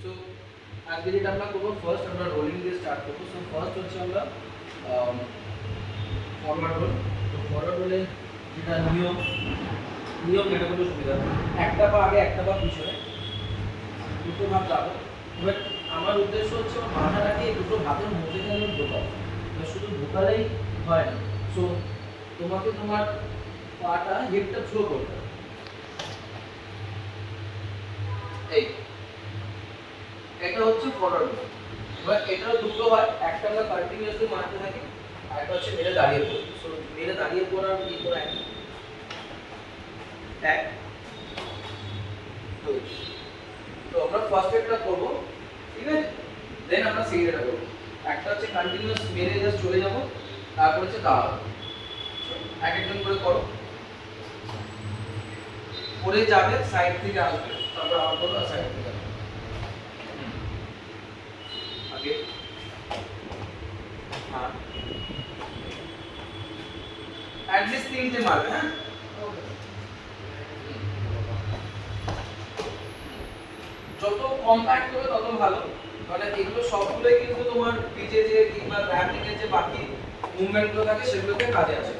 So আজকে যেটা আমরা করবো ফার্স্ট আমরা রোলিং দিয়ে স্টার্ট করবো। সো ফার্স্ট হচ্ছে আমরা ফরওয়ার্ড রোল। তো ফরওয়ার্ড রোলে যেটা নিয়ম এটা করলে সুবিধা, একটা পা আগে একটা পা পিছনে, দুটো ভাগ যাবো। এবার আমার উদ্দেশ্য হচ্ছে আমার মাথাটাকে দুটো ভাগের মধ্যে আমি ঢোকাবো, শুধু ঢোকালেই হয় না। সো তোমাকে তোমার পাটা হেডটা থ্রো করতে হবে, এই এটা হচ্ছে ফরওয়ার্ড রোল। এবার এটাও দুটো হয়, একটা আমরা কন্টিনিউয়াসলি মারতে থাকি, আর একটা হচ্ছে মেরে দাঁড়িয়ে পড়ি। সো মেরে দাঁড়িয়ে পড়ার কি করা একই, এক দুই। তো আমরা ফার্স্ট একটা করব, ঠিক আছে, দেন আমরা সেকেন্ড এটা করব। একটা হচ্ছে কন্টিনিউয়াস মেরে জাস্ট চলে যাব, তারপর হচ্ছে দাঁড়াবো। এক একজন করে করো, পরে যাবে সাইড থেকে আসবে, তারপর আবার করো সাইড থেকে আসবে। আগে হ্যাঁ অ্যাটলিস্ট তিনটে মারবে। হ্যাঁ যত কম্প্যাক্ট হবে তত ভালো, মানে এগুলো সবগুলোই কিন্তু তোমার পিচে যে কিংবা র্যাপিং এর যে বাকি মুভমেন্টগুলো থাকে সেগুলোতে কাজে আসে।